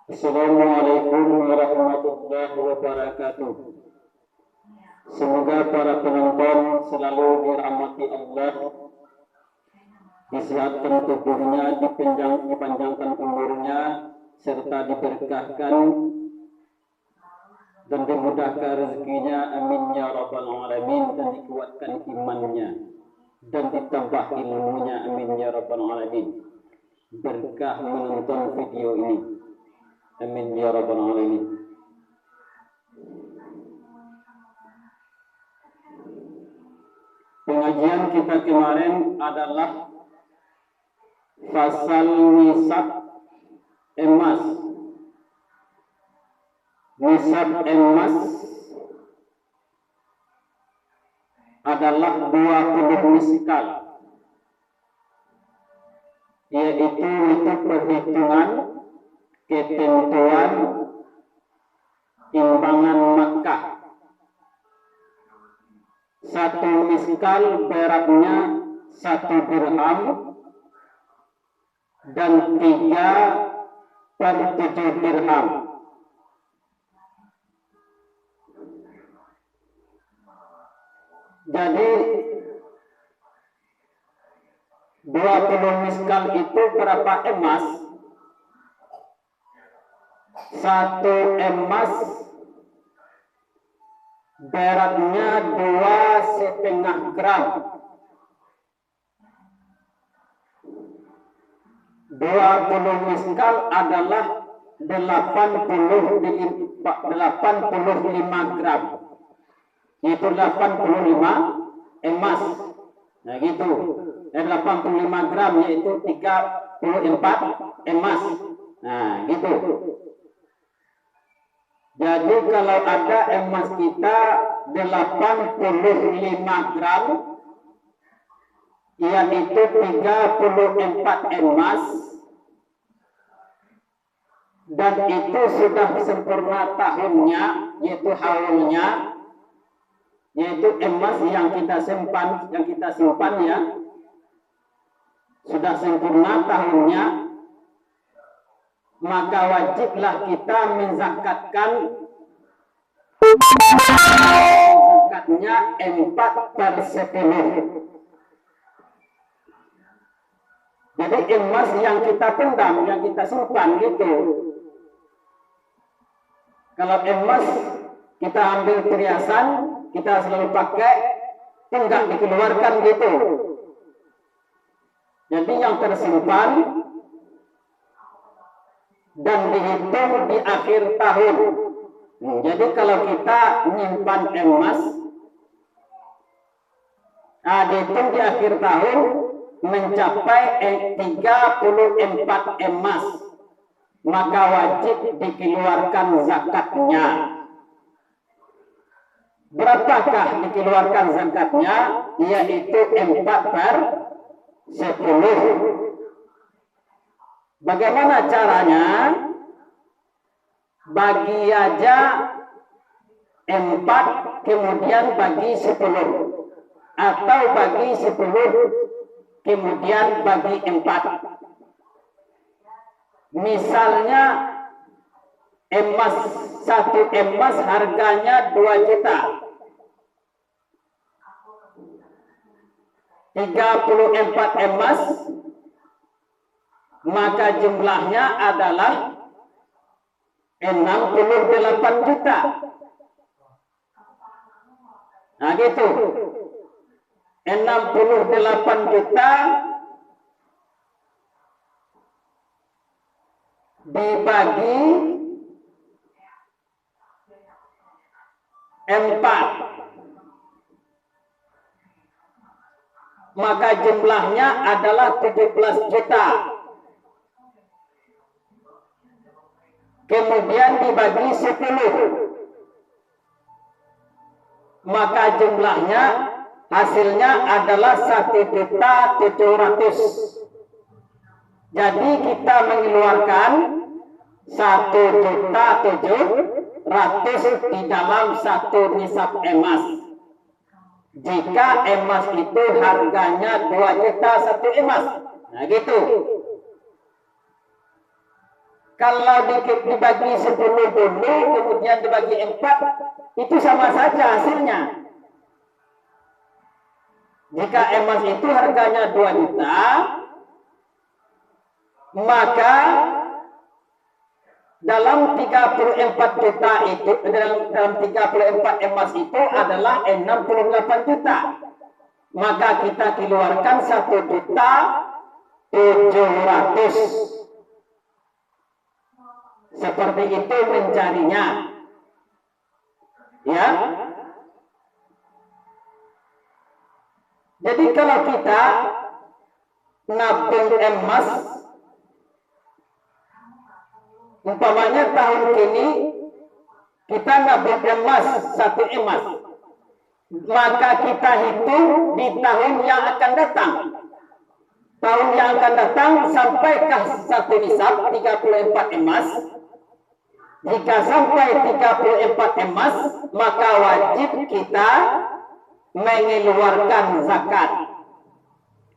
Assalamualaikum warahmatullahi wabarakatuh. Semoga para penonton selalu dirahmati Allah, disehatkan tubuhnya, dipanjangkan umurnya, serta diberkahkan dan dimudahkan rezekinya. Amin ya rabbal alamin. Dan dikuatkan imannya dan ditambah ilmunya. Amin ya rabbal alamin. Berkah menonton video ini. Amin ya rabbal alamin. Pengajian kita kemarin adalah pasal nisab emas. Nisab emas adalah 20 miskal, yaitu itu perhitungan ketentuan timbangan Makkah. 1 miskal beratnya 1 dirham dan 3/7 dirham. Jadi 20 miskal itu berapa emas? 1 emas beratnya 2,5 gram. 20 miskal adalah 85 gram. Itu 85 emas. Nah gitu. 85 gram yaitu 34 emas. Nah gitu. Jadi kalau ada emas kita 85 gram, yaitu 34 emas, dan itu sudah sempurna tahunnya, yaitu haulnya, yaitu emas yang kita simpan ya, sudah sempurna tahunnya, maka wajiblah kita menzakatkan zakatnya 4/10. Jadi emas yang kita pendam, yang kita simpan gitu. Kalau emas kita ambil perhiasan, kita selalu pakai, enggak dikeluarkan gitu. Jadi yang tersimpan dan dihitung di akhir tahun. Jadi kalau kita menyimpan emas, dihitung di akhir tahun mencapai 34 emas, maka wajib dikeluarkan zakatnya. Berapakah dikeluarkan zakatnya? Yaitu 4/10. Bagaimana caranya? Bagi aja 4 kemudian bagi 10, atau bagi 10 kemudian bagi 4. Misalnya emas, 1 emas harganya 2 juta, 34 emas, maka jumlahnya adalah 68 juta. Nah gitu, 68 juta dibagi 4, maka jumlahnya adalah 17 juta. Kemudian dibagi 10, maka jumlahnya hasilnya adalah 1.700.000. Jadi kita mengeluarkan 1.700.000 di dalam 1 nisab emas. Jika emas itu harganya 2 juta 1 emas. Nah gitu. Kalau dibagi 10 dulu, kemudian dibagi 4, itu sama saja hasilnya. Jika emas itu harganya 2 juta, maka dalam 34 juta itu, dalam 34 emas itu adalah 68 juta. Maka kita keluarkan 1.700.000. Seperti itu mencarinya. Ya. Jadi kalau kita nabung emas, umpamanya tahun ini kita nabung emas 1 emas, maka kita hitung di tahun yang akan datang. Tahun yang akan datang sampaikah 1 nisab 34 emas? Jika sampai 34 emas, maka wajib kita mengeluarkan zakat.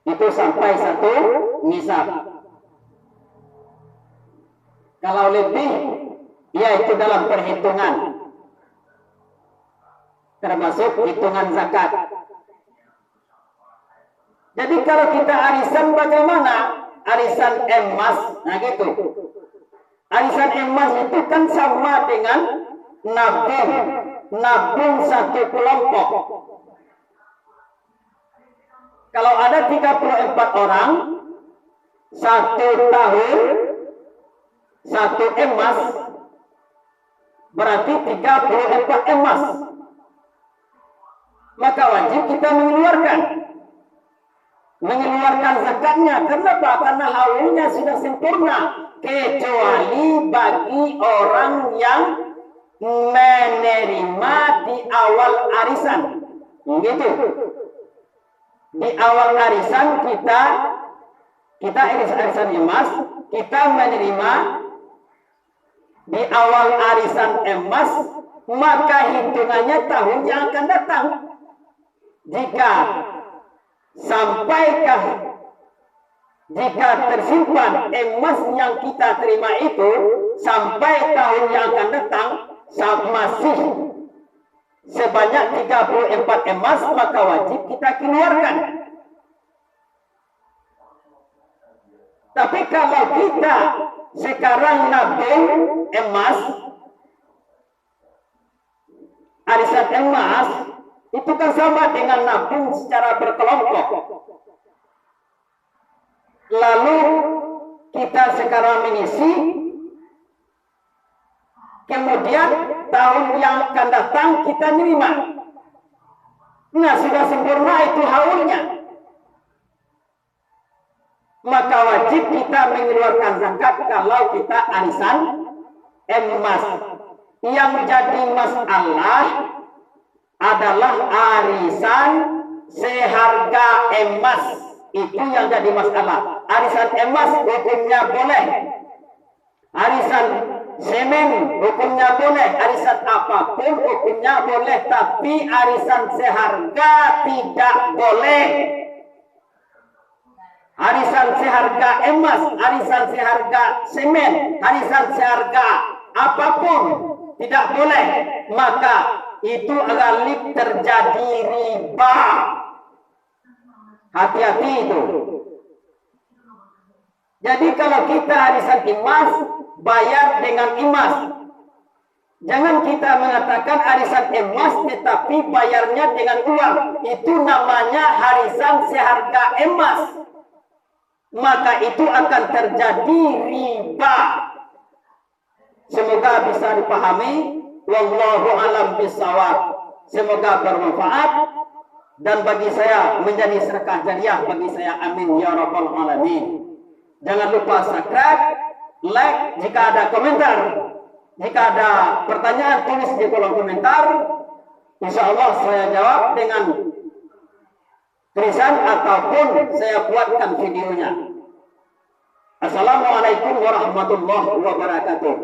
Itu sampai 1 nisab. Kalau lebih, yaitu dalam perhitungan, termasuk hitungan zakat. Jadi kalau kita arisan bagaimana? Arisan emas, nah gitu. Arisan emas itu kan sama dengan nabung 1 kelompok. Kalau ada 34 orang, 1 tahun 1 emas, berarti 34 emas. Maka wajib kita mengeluarkan zakatnya. Kenapa? Karena haulnya sudah sempurna, kecuali bagi orang yang menerima di awal arisan. Gitu. Di awal arisan kita arisan emas, kita menerima di awal arisan emas, maka hitungannya tahun yang akan datang. Jika tersimpan emas yang kita terima itu sampai tahun yang akan datang masih sebanyak 34 emas, maka wajib kita keluarkan. Tapi kalau kita sekarang nabung emas, arisan emas, itu kan sama dengan nabung secara berkelompok. Lalu kita sekarang mengisi, kemudian tahun yang akan datang kita nerima. Nah, sudah sempurna itu haulnya. Maka wajib kita mengeluarkan zakat kalau kita arisan emas. Yang jadi masalah adalah arisan seharga emas. Itu yang jadi masalah. Arisan emas hukumnya boleh, arisan semen hukumnya boleh, arisan apapun hukumnya boleh, tapi arisan seharga tidak boleh. Arisan seharga emas, arisan seharga semen, arisan seharga apapun tidak boleh. Maka itu galib terjadi riba. Hati-hati itu. Jadi kalau kita arisan emas, bayar dengan emas. Jangan kita mengatakan arisan emas tetapi bayarnya dengan uang. Itu namanya arisan seharga emas. Maka itu akan terjadi riba. Semoga bisa dipahami. Wallahu a'lam bishawab. Semoga bermanfaat dan bagi saya menjadi sedekah jariah bagi saya. Amin ya rabbal alamin. Jangan lupa subscribe, like, jika ada komentar, jika ada pertanyaan tulis di kolom komentar. Insya Allah saya jawab dengan tulisan ataupun saya buatkan videonya. Assalamualaikum warahmatullahi wabarakatuh.